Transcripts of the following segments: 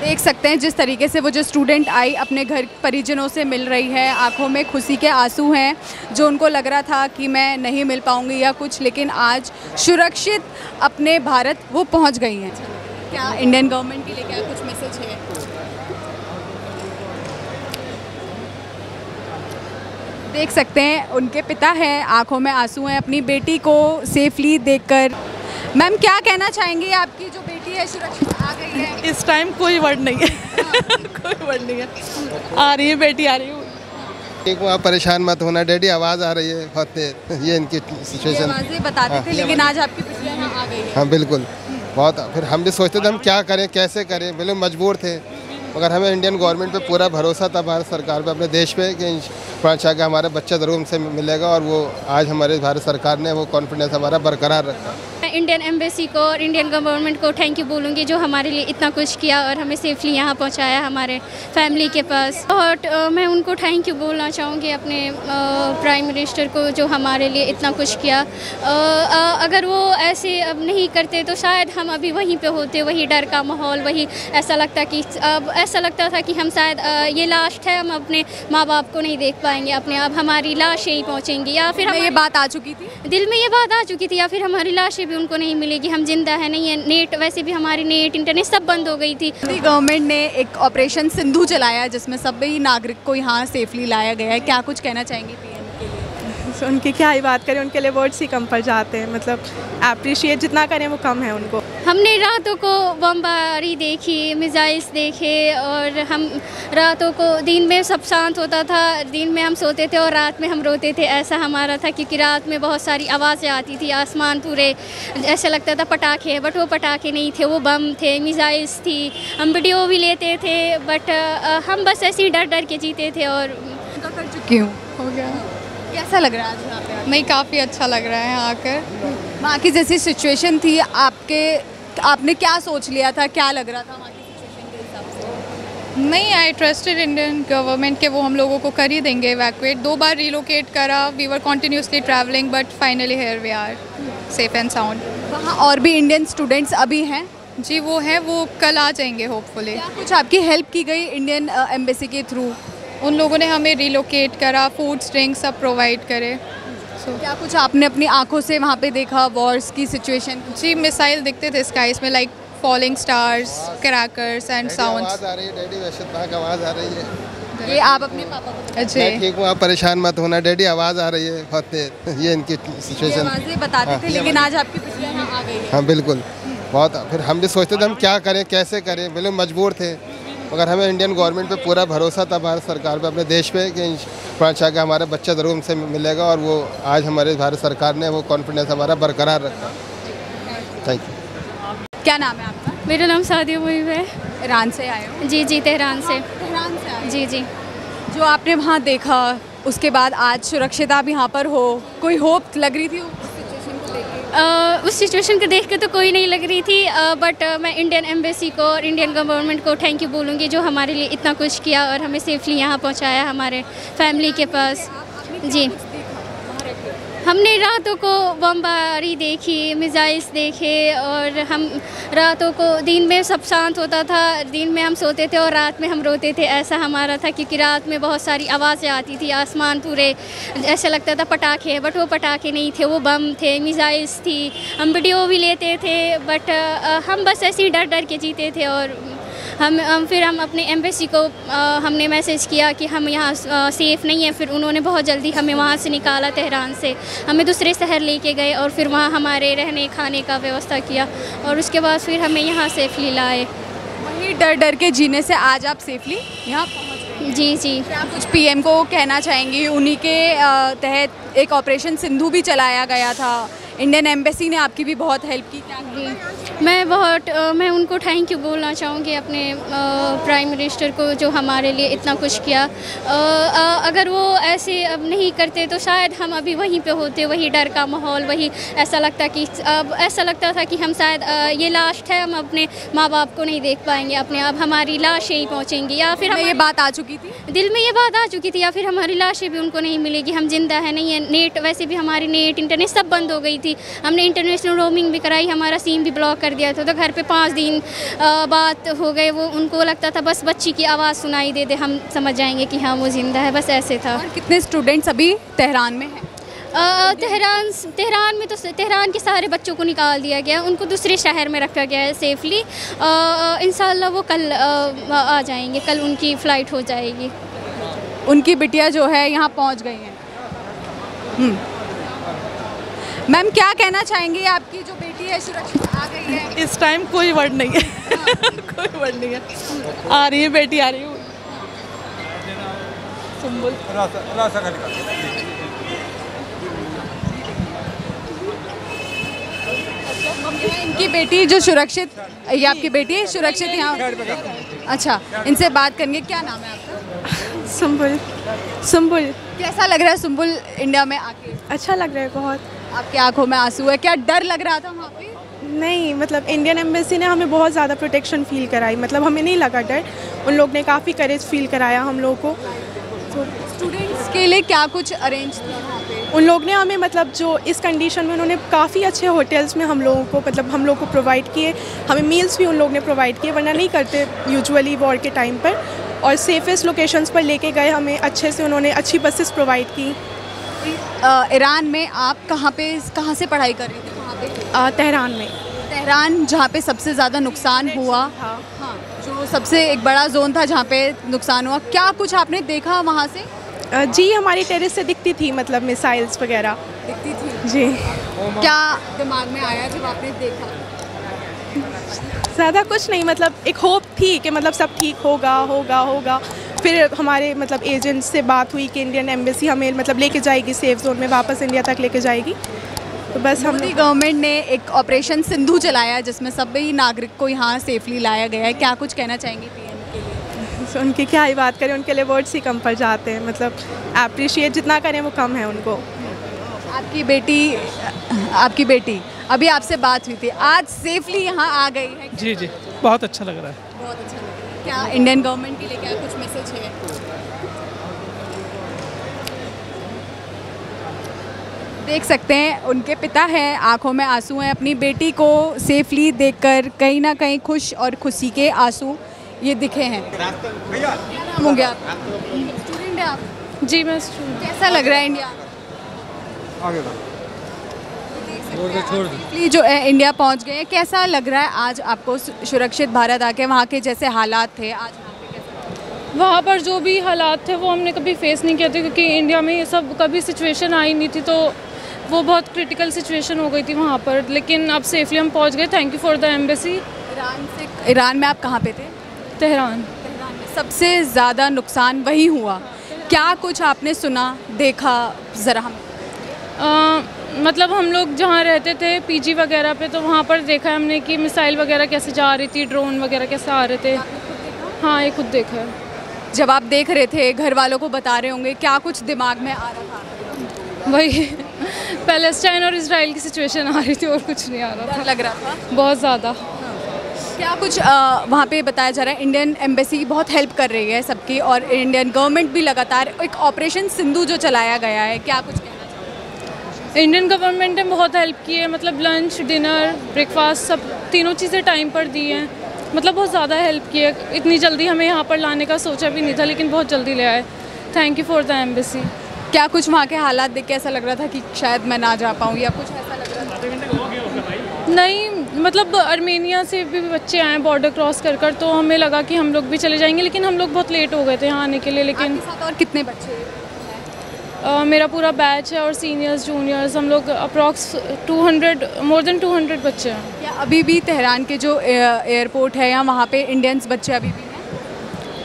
देख सकते हैं जिस तरीके से वो जो स्टूडेंट आई अपने घर परिजनों से मिल रही है, आंखों में खुशी के आंसू हैं। जो उनको लग रहा था कि मैं नहीं मिल पाऊंगी या कुछ, लेकिन आज सुरक्षित अपने भारत वो पहुंच गई हैं। क्या इंडियन गवर्नमेंट के लिए क्या कुछ मैसेज है? देख सकते हैं उनके पिता हैं, आंखों में आंसू हैं अपनी बेटी को सेफली देखकर। मैम, क्या कहना चाहेंगी? आपकी जो बेटी है सुरक्षित आ गई है। इस टाइम कोई वर्ड नहीं है कोई वर्ड नहीं है। आ रही है बेटी, आ रही है। ठीक, वहाँ परेशान मत होना डैडी, आवाज़ आ रही है बहुत तेज। ये इनकी सिचुएशन आवाज़ें बताते थे, लेकिन आज आपकी बेटी यहाँ आ गई है। हाँ बिल्कुल, बहुत। फिर हम भी सोचते थे हम क्या करें, कैसे करें, बिल्कुल मजबूर थे। मगर हमें इंडियन गवर्नमेंट पे पूरा भरोसा था, भारत सरकार पे, अपने देश पे, कि चाह के हमारा बच्चा ज़रूर हमसे मिलेगा। और वो आज हमारे भारत सरकार ने वो कॉन्फिडेंस हमारा बरकरार रखा। मैं इंडियन एम्बेसी को और इंडियन गवर्नमेंट को थैंक यू बोलूँगी, जो हमारे लिए इतना कुछ किया और हमें सेफली यहाँ पहुँचाया हमारे फैमिली के पास। और मैं उनको थैंक यू बोलना चाहूँगी, अपने प्राइम मिनिस्टर को, जो हमारे लिए इतना कुछ किया। अगर वो ऐसे अब नहीं करते तो शायद हम अभी वहीं पे होते, वही डर का माहौल, वही ऐसा लगता था कि हम शायद ये लास्ट है, हम अपने माँ बाप को नहीं देख पाएंगे अपने आप, हमारी लाश यहीं पहुँचेंगी, या फिर ये बात आ चुकी थी, दिल में ये बात आ चुकी थी, या फिर हमारी लाशें भी उनको नहीं मिलेगी, हम जिंदा है नहीं है। नेट, वैसे भी हमारी नेट, इंटरनेट सब बंद हो गई थी। गवर्नमेंट ने एक ऑपरेशन सिंधु चलाया जिसमें सभी नागरिक को यहाँ सेफली लाया गया है। क्या कुछ कहना चाहेंगे पीएम के लिए? उनकी क्या ही बात करें, उनके लिए वर्ड्स ही कम पड़ जाते हैं। मतलब अप्रिशिएट जितना करें वो कम है उनको। हमने रातों को बमबारी देखी, मिसाइल्स देखे, और हम रातों को, दिन में सब शांत होता था, दिन में हम सोते थे और रात में हम रोते थे। ऐसा हमारा था, क्योंकि रात में बहुत सारी आवाज़ें आती थी, आसमान पूरे ऐसा लगता था पटाखे हैं, बट वो पटाखे नहीं थे, वो बम थे, मिसाइल्स थी। हम वीडियो भी लेते थे, बट हम बस ऐसे ही डर डर के जीते थे। और कर चुकी हूँ, हो गया। कैसा लग रहा है आज यहाँ पे? नहीं, काफ़ी अच्छा लग रहा है आकर। वहाँ की जैसी सिचुएशन थी, आपने क्या सोच लिया था, क्या लग रहा था वहाँ की सिचुएशन के हिसाब से? नहीं, आई ट्रस्टेड इंडियन गवर्नमेंट के वो हम लोगों को कर ही देंगे इवैक्यूएट। 2 बार रिलोकेट करा, we were continuously travelling, but finally here we are safe and sound. वहाँ और भी इंडियन स्टूडेंट्स अभी हैं? जी वो है, वो कल आ जाएंगे होपफुली। क्या कुछ आपकी हेल्प की गई इंडियन एम्बेसी के थ्रू? उन लोगों ने हमें रिलोकेट करा, फूड्स ड्रिंक्स सब प्रोवाइड करे। क्या कुछ आपने अपनी आंखों से वहाँ पे देखा वॉर्स की सिचुएशन? जी, मिसाइल दिखते थे स्काइज में, like falling stars, crackers and sounds. आवाज़ आ रही है डैडी, वैसे आवाज़ आ रही है। ये आप अपने पापा को? जी ठीक, वहाँ परेशान मत होना डैडी, आवाज़ आ रही है बहुत तेज। ये इनकी सिचुएशन आवाज़ें बताते थे, लेकिन आज आपकी बेटी यहाँ आ गई है। हाँ बिल्कुल, बहुत। फिर हम भी सोचते थे हम क्या करें, कैसे करें, बिल्कुल मजबूर थे। मगर हमें इंडियन गवर्नमेंट पे पूरा भरोसा था, भारत सरकार पे, अपने देश पे, कि चाह के हमारा बच्चा ज़रूर हमसे मिलेगा। और वो आज हमारे भारत सरकार ने वो कॉन्फिडेंस हमारा बरकरार रखा। Thank you. क्या नाम है आपका? मेरा नाम सादिया मुइब है। ईरान से आए हो? जी जी, तेहरान से। तेहरान से आए? जी जी। जो आपने वहाँ देखा, उसके बाद आज सुरक्षित आप यहाँ पर हो, कोई होप लग रही थी उस सिचुएशन को देख के? तो कोई नहीं लग रही थी, बट मैं इंडियन एम्बेसी को और इंडियन गवर्नमेंट को थैंक यू बोलूँगी, जो हमारे लिए इतना कुछ किया और हमें सेफली यहाँ पहुँचाया हमारे फैमिली के पास। जी, हमने रातों को बमबारी देखी, मिसाइल्स देखे, और हम रातों को, दिन में सब शांत होता था, दिन में हम सोते थे और रात में हम रोते थे। ऐसा हमारा था, क्योंकि रात में बहुत सारी आवाज़ें आती थी, आसमान पूरे ऐसा लगता था पटाखे हैं, बट वो पटाखे नहीं थे, वो बम थे, मिसाइल्स थी। हम वीडियो भी लेते थे, बट हम बस ऐसे ही डर डर के जीते थे। और फिर हम अपने एम्बेसी को हमने मैसेज किया कि हम यहाँ सेफ़ नहीं है। फिर उन्होंने बहुत जल्दी हमें वहाँ से निकाला, तेहरान से हमें दूसरे शहर लेके गए, और फिर वहाँ हमारे रहने खाने का व्यवस्था किया, और उसके बाद फिर हमें यहाँ सेफली लाए। वही डर डर के जीने से आज आप सेफली यहाँ पहुँच गए। जी जी। क्या कुछ पीएम को कहना चाहेंगी? उन्हीं के तहत एक ऑपरेशन सिंधु भी चलाया गया था, इंडियन एम्बेसी ने आपकी भी बहुत हेल्प की। क्या मैं उनको थैंक यू बोलना चाहूँगी, अपने प्राइम मिनिस्टर को, जो हमारे लिए इतना कुछ किया। अगर वो ऐसे अब नहीं करते तो शायद हम अभी वहीं पे होते, वही डर का माहौल, वही ऐसा लगता था कि हम शायद ये लास्ट है, हम अपने माँ बाप को नहीं देख पाएंगे अपने आप, हमारी लाश यहीं पहुँचेंगी, या फिर ये बात आ चुकी थी, दिल में ये बात आ चुकी थी, या फिर हमारी लाशें भी उनको नहीं मिलेगी, हम जिंदा है नहीं है। नेट, वैसे भी हमारी नेट, इंटरनेट सब बंद हो गई थी। हमने इंटरनेशनल रोमिंग भी कराई, हमारा सिम भी ब्लॉक कर दिया था, तो घर पे 5 दिन बात हो गए। वो उनको लगता था बस बच्ची की आवाज़ सुनाई दे हम समझ जाएंगे कि हाँ वो ज़िंदा है, बस ऐसे था। और कितने स्टूडेंट्स अभी तेहरान में हैं? तेहरान में तो तेहरान के सारे बच्चों को निकाल दिया गया, उनको दूसरे शहर में रखा गया है सेफली। इंशाल्लाह वो कल आ जाएंगे, कल उनकी फ़्लाइट हो जाएगी। उनकी बिटिया जो है यहाँ पहुँच गई हैं। मैम क्या कहना चाहेंगी, आपकी जो बेटी है सुरक्षित आ गई है? इस टाइम कोई वर्ड नहीं है। कोई वर्ड नहीं है। आ रही है बेटी, आ रही है। इनकी बेटी जो सुरक्षित, ये आपकी बेटी है सुरक्षित यहाँ? अच्छा, इनसे बात करेंगे। क्या नाम है आपका? सुंबुल। सुंबुल। कैसा लग रहा है सुंबुल इंडिया में आके? अच्छा लग रहा है बहुत। आपकी आंखों में आंसू है, क्या डर लग रहा था वहाँ पे? नहीं, मतलब इंडियन एम्बेसी ने हमें बहुत ज़्यादा प्रोटेक्शन फील कराई, मतलब हमें नहीं लगा डर। उन लोग ने काफ़ी करेज फील कराया हम लोगों को। तो स्टूडेंट्स के लिए क्या कुछ अरेंज किया वहाँ पे? उन लोग ने हमें, मतलब जो इस कंडीशन में, उन्होंने काफ़ी अच्छे होटल्स में हम लोगों को, मतलब हम लोग को प्रोवाइड किए। हमें मील्स भी उन लोग ने प्रोवाइड किए, वरना नहीं करते यूजुअली वॉर के टाइम पर। और सेफेस्ट लोकेशंस पर लेके गए हमें अच्छे से, उन्होंने अच्छी बसेस प्रोवाइड की। ईरान में आप कहाँ से पढ़ाई कर रही थी? कहाँ पे? तेहरान में। तेहरान, जहाँ पे सबसे ज़्यादा नुकसान हुआ। हाँ, जो सबसे एक बड़ा जोन था जहाँ पे नुकसान हुआ, क्या कुछ आपने देखा वहाँ से? जी, हमारी टेरेस से दिखती थी, मतलब मिसाइल्स वगैरह दिखती थी जी। क्या दिमाग में आया जब आपने देखा? ज़्यादा कुछ नहीं, मतलब एक होप थी कि मतलब सब ठीक होगा। फिर हमारे मतलब एजेंट से बात हुई कि इंडियन एम्बेसी हमें मतलब लेके जाएगी सेफ जोन में, वापस इंडिया तक लेके जाएगी। तो बस मोदी गवर्नमेंट ने एक ऑपरेशन सिंधु चलाया जिसमें सभी नागरिक को यहाँ सेफली लाया गया है, क्या कुछ कहना चाहेंगी पीएम के लिए? उनकी क्या ही बात करें, उनके लिए वर्ड्स ही कम पड़ जाते हैं, मतलब अप्रिशिएट जितना करें वो कम है उनको। आपकी बेटी अभी आपसे बात हुई थी, आज सेफली यहाँ आ गई है? जी, बहुत अच्छा लग रहा है। बहुत अच्छा लग रहा है। क्या इंडियन गवर्नमेंट के लिए क्या कुछ मैसेज है? देख सकते हैं उनके पिता हैं, आंखों में आंसू हैं। अपनी बेटी को सेफली देखकर कहीं ना कहीं खुश और खुशी के आंसू ये दिखे हैं। क्या नाम हो गया? स्टूडेंट है आप? जी मैं स्टूडेंट। कैसा लग रहा है इंडिया? जो इंडिया पहुंच गए हैं, कैसा लग रहा है आज आपको सुरक्षित भारत आके? वहाँ के जैसे हालात थे आज वहाँ पर जो भी हालात थे वो हमने कभी फेस नहीं किए थे, क्योंकि इंडिया में ये सब कभी सिचुएशन आई नहीं थी, तो वो बहुत क्रिटिकल सिचुएशन हो गई थी वहाँ पर। लेकिन अब सेफली हम पहुँच गए, thank you for the embassy. Iran में आप कहाँ पे थे? तेहरान। सबसे ज़्यादा नुकसान वही हुआ, क्या कुछ आपने सुना देखा ज़रा हम? मतलब हम लोग जहाँ रहते थे पीजी वगैरह पे, तो वहाँ पर देखा है हमने कि मिसाइल वगैरह कैसे जा रही थी, ड्रोन वगैरह कैसे आ रहे थे। हाँ, ये खुद देखा है। जब आप देख रहे थे, घर वालों को बता रहे होंगे, क्या कुछ दिमाग में आ रहा था? वही पैलेस्टाइन और इजराइल की सिचुएशन आ रही थी, और कुछ नहीं आ रहा था। लग रहा था बहुत ज़्यादा। क्या कुछ वहाँ पे बताया जा रहा है? इंडियन एम्बेसी बहुत हेल्प कर रही है सबकी, और इंडियन गवर्नमेंट भी लगातार एक ऑपरेशन सिंधु जो चलाया गया है, क्या कुछ कहना चाहिए? इंडियन गवर्नमेंट ने बहुत हेल्प की है, मतलब लंच, डिनर, ब्रेकफास्ट, सब तीनों चीज़ें टाइम पर दी हैं। मतलब बहुत ज़्यादा हेल्प की है। इतनी जल्दी हमें यहाँ पर लाने का सोचा भी नहीं था, लेकिन बहुत जल्दी ले आए। Thank you for the embassy. क्या कुछ वहाँ के हालात देख के ऐसा लग रहा था कि शायद मैं ना जा पाऊँ, या कुछ ऐसा लग रहा था? नहीं, मतलब आर्मेनिया से भी बच्चे आए बॉर्डर क्रॉस कर, तो हमें लगा कि हम लोग भी चले जाएंगे, लेकिन हम लोग बहुत लेट हो गए थे यहाँ आने के लिए। लेकिन आपके साथ और कितने बच्चे हैं? मेरा पूरा बैच है, और सीनियर्स जूनियर्स हम लोग अप्रॉक्स 200, मोर देन 200 बच्चे हैं। क्या अभी भी तेहरान के जो एयरपोर्ट है या वहाँ पे इंडियंस बच्चे अभी भी हैं?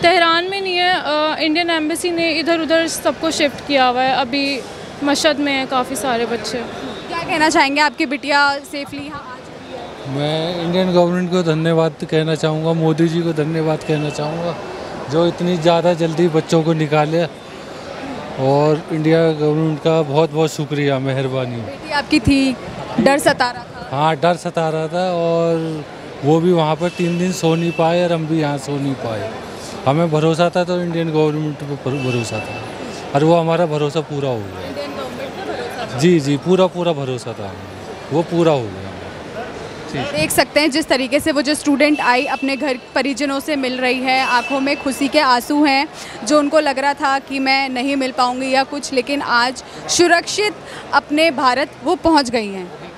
तेहरान में नहीं है, इंडियन एम्बेसी ने इधर उधर सबको शिफ्ट किया हुआ है। अभी मशहद में है काफ़ी सारे बच्चे। क्या कहना चाहेंगे, आपकी बिटिया सेफली यहाँ आ चुकी है? मैं इंडियन गवर्नमेंट को धन्यवाद कहना चाहूँगा, मोदी जी को धन्यवाद कहना चाहूँगा, जो इतनी ज़्यादा जल्दी बच्चों को निकाले, और इंडिया गवर्नमेंट का बहुत बहुत शुक्रिया, मेहरबानी। बेटी आपकी थी, डर सता रहा था? हाँ, डर सता रहा था, और वो भी वहाँ पर 3 दिन सो नहीं पाए, और हम भी यहाँ सो नहीं पाए। हमें भरोसा था, तो इंडियन गवर्नमेंट पर भरोसा था, और वो हमारा भरोसा पूरा हो गया। इंडियन गवर्नमेंट पर भरोसा था? जी, पूरा भरोसा था हमें, वो पूरा हो गया। देख सकते हैं जिस तरीके से वो जो स्टूडेंट आई अपने घर परिजनों से मिल रही है, आंखों में खुशी के आंसू हैं। जो उनको लग रहा था कि मैं नहीं मिल पाऊंगी या कुछ, लेकिन आज सुरक्षित अपने भारत वो पहुंच गई हैं।